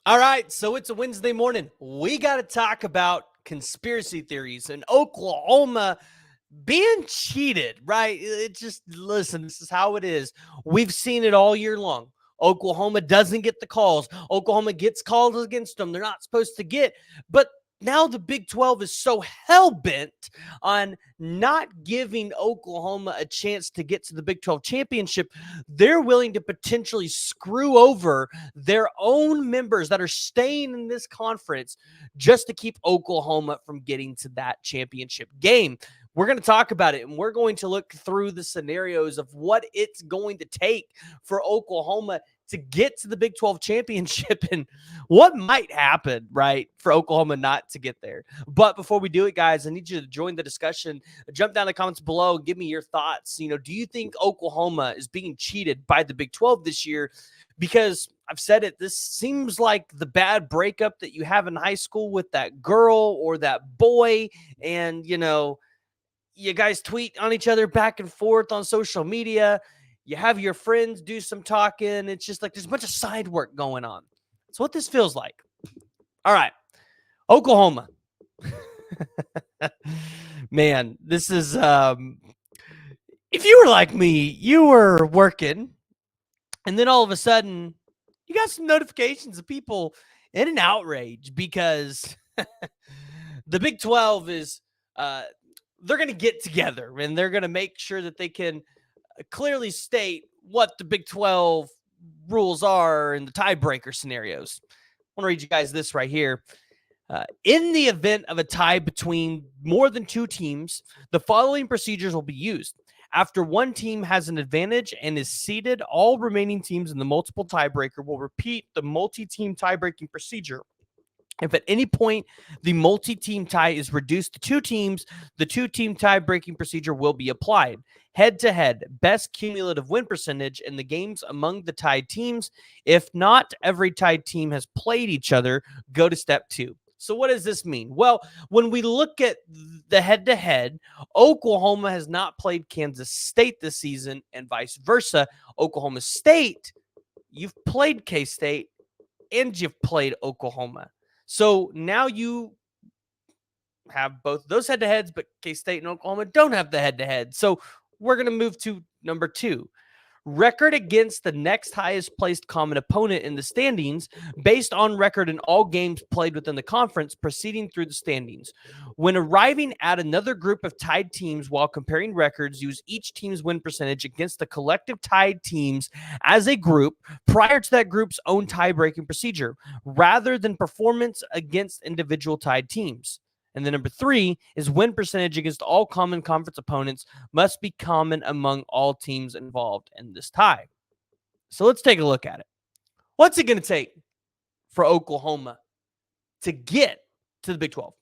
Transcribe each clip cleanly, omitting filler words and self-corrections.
All right, so it's a Wednesday morning. We got to talk about conspiracy theories and Oklahoma being cheated, right? Listen, this is how it is. We've seen it all year long. Oklahoma doesn't get the calls. Oklahoma gets called against them. They're not supposed to get. But now the Big 12 is so hell-bent on not giving Oklahoma a chance to get to the Big 12 championship. They're willing to potentially screw over their own members that are staying in this conference just to keep Oklahoma from getting to that championship game. We're going to talk about it, and we're going to look through the scenarios of what it's going to take for Oklahoma to get to the Big 12 championship and what might happen, right, for Oklahoma not to get there. But before we do it, guys, I need you to join the discussion. Jump down in the comments below and give me your thoughts. Do you think Oklahoma is being cheated by the Big 12 this year? Because I've said it, this seems like the bad breakup that you have in high school with that girl or that boy, and, you guys tweet on each other back and forth on social media. You have your friends do some talking. It's just like there's a bunch of side work going on. That's what this feels like. All right. Oklahoma. Man, this is if you were like me, you were working, and then all of a sudden you got some notifications of people in an outrage because the Big 12 is they're going to get together and they're going to make sure that they can clearly state what the Big 12 rules are in the tiebreaker scenarios. I want to read you guys this right here. In the event of a tie between more than two teams, the following procedures will be used. After one team has an advantage and is seeded, all remaining teams in the multiple tiebreaker will repeat the multi-team tie-breaking procedure. If at any point the multi-team tie is reduced to two teams, the two-team tie-breaking procedure will be applied. Head-to-head, best cumulative win percentage in the games among the tied teams. If not every tied team has played each other, go to step 2. So what does this mean? Well, when we look at the head-to-head, Oklahoma has not played Kansas State this season and vice versa. Oklahoma State, you've played K-State and you've played Oklahoma. So now you have both those head-to-heads, but K-State and Oklahoma don't have the head-to-head. So we're going to move to number 2. Record against the next highest placed common opponent in the standings based on record in all games played within the conference proceeding through the standings. When arriving at another group of tied teams while comparing records, use each team's win percentage against the collective tied teams as a group prior to that group's own tie-breaking procedure, rather than performance against individual tied teams. And then number 3 is win percentage against all common conference opponents must be common among all teams involved in this tie. So let's take a look at it. What's it going to take for Oklahoma to get to the Big 12?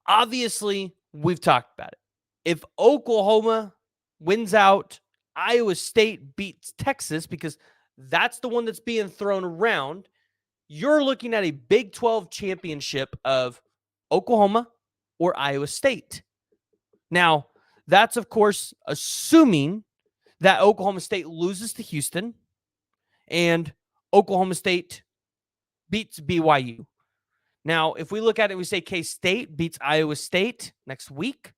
Obviously, we've talked about it. If Oklahoma wins out, Iowa State beats Texas, because that's the one that's being thrown around, you're looking at a Big 12 championship of Oklahoma or Iowa State. Now, that's, of course, assuming that Oklahoma State loses to Houston and Oklahoma State beats BYU. Now, if we look at it, we say K-State beats Iowa State next week.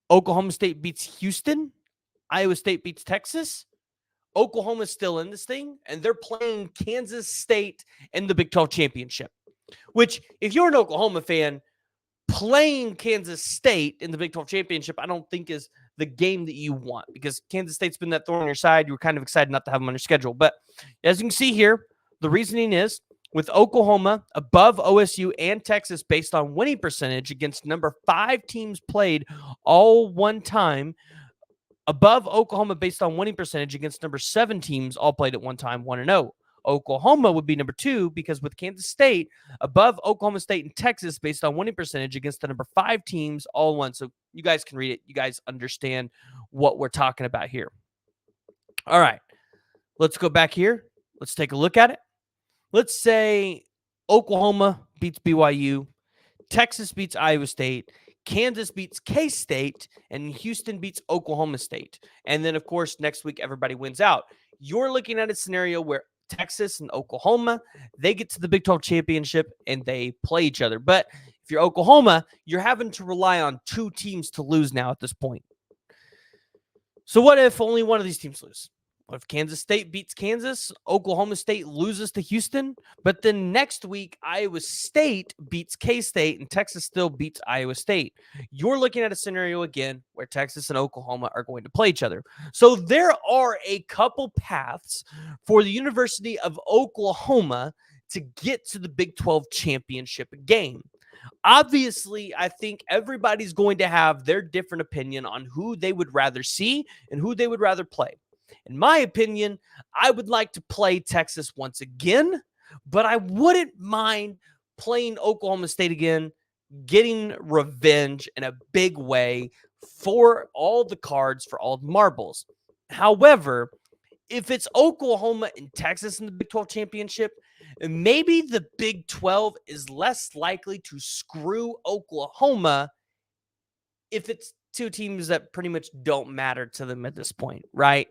Oklahoma State beats Houston. Iowa State beats Texas. Oklahoma's still in this thing, and they're playing Kansas State in the Big 12 championship, which, if you're an Oklahoma fan, playing Kansas State in the Big 12 championship, I don't think is the game that you want, because Kansas State's been that thorn on your side. You were kind of excited not to have them on your schedule. But as you can see here, the reasoning is with Oklahoma above OSU and Texas based on winning percentage against number 5 teams played all one time, above Oklahoma based on winning percentage against number 7 teams all played at one time, 1-0. Oklahoma would be number 2, because with Kansas State above Oklahoma State and Texas based on winning percentage against the number 5 teams all won. So you guys can read it. You guys understand what we're talking about here. All right, let's go back here. Let's take a look at it. Let's say Oklahoma beats BYU, Texas beats Iowa State, Kansas beats K-State, and Houston beats Oklahoma State. And then, of course, next week, everybody wins out. You're looking at a scenario where Texas and Oklahoma, they get to the Big 12 championship and they play each other. But if you're Oklahoma, you're having to rely on two teams to lose now at this point. So what if only one of these teams lose? What if Kansas State beats Kansas, Oklahoma State loses to Houston, but then next week Iowa State beats K-State and Texas still beats Iowa State? You're looking at a scenario again where Texas and Oklahoma are going to play each other. So there are a couple paths for the University of Oklahoma to get to the Big 12 championship game. Obviously, I think everybody's going to have their different opinion on who they would rather see and who they would rather play. In my opinion, I would like to play Texas once again, but I wouldn't mind playing Oklahoma State again, getting revenge in a big way for all the cards, for all the marbles. However, if it's Oklahoma and Texas in the Big 12 championship, maybe the Big 12 is less likely to screw Oklahoma if it's two teams that pretty much don't matter to them at this point, right?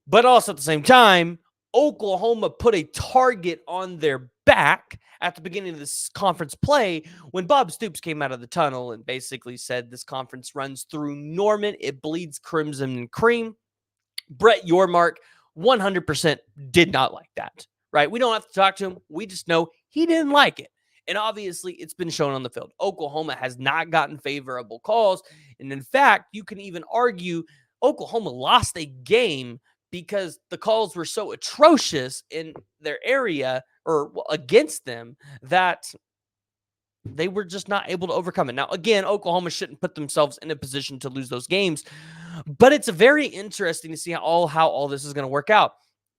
But also at the same time, Oklahoma put a target on their back at the beginning of this conference play when Bob Stoops came out of the tunnel and basically said this conference runs through Norman. It bleeds crimson and cream. Brett Yormark 100% did not like that, right? We don't have to talk to him. We just know he didn't like it. And obviously, it's been shown on the field. Oklahoma has not gotten favorable calls. And in fact, you can even argue Oklahoma lost a game because the calls were so atrocious in their area or against them that they were just not able to overcome it. Now, again, Oklahoma shouldn't put themselves in a position to lose those games, but it's very interesting to see how all this is going to work out.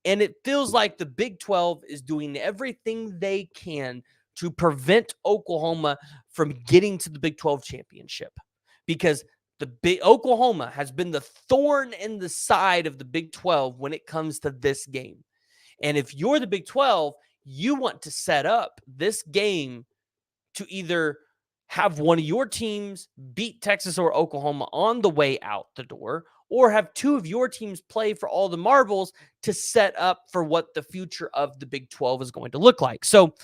And it feels like the Big 12 is doing everything they can to prevent Oklahoma from getting to the Big 12 championship, because Oklahoma has been the thorn in the side of the Big 12 when it comes to this game. And if you're the Big 12, you want to set up this game to either have one of your teams beat Texas or Oklahoma on the way out the door, or have two of your teams play for all the marbles to set up for what the future of the Big 12 is going to look like. So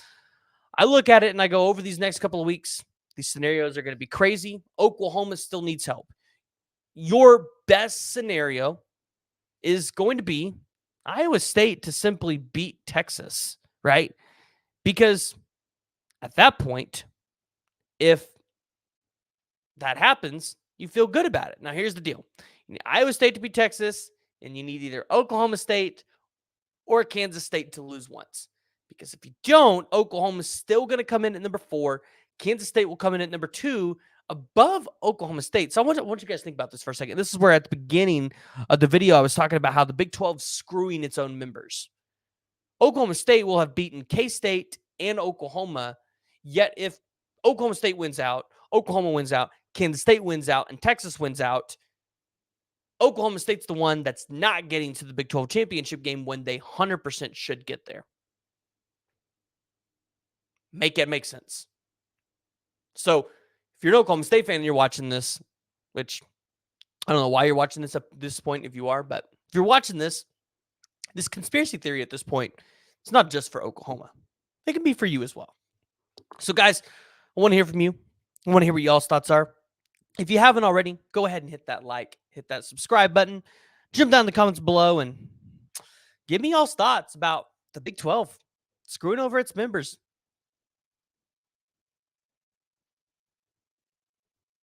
I look at it and I go, over these next couple of weeks, these scenarios are going to be crazy. Oklahoma still needs help. Your best scenario is going to be Iowa State to simply beat Texas, right? Because at that point, if that happens, you feel good about it. Now, here's the deal. You need Iowa State to beat Texas, and you need either Oklahoma State or Kansas State to lose once. Because if you don't, Oklahoma's still going to come in at number 4. Kansas State will come in at number 2 above Oklahoma State. So I want you guys to think about this for a second. This is where at the beginning of the video, I was talking about how the Big 12 is screwing its own members. Oklahoma State will have beaten K-State and Oklahoma, yet if Oklahoma State wins out, Oklahoma wins out, Kansas State wins out, and Texas wins out, Oklahoma State's the one that's not getting to the Big 12 championship game when they 100% should get there. Make it make sense. So if you're an Oklahoma State fan and you're watching this, which I don't know why you're watching this at this point if you are, but if you're watching this conspiracy theory at this point, it's not just for Oklahoma. It can be for you as well. So guys, I want to hear from you. I want to hear what y'all's thoughts are. If you haven't already, go ahead and hit that like, hit that subscribe button, jump down in the comments below and give me y'all's thoughts about the Big 12 screwing over its members.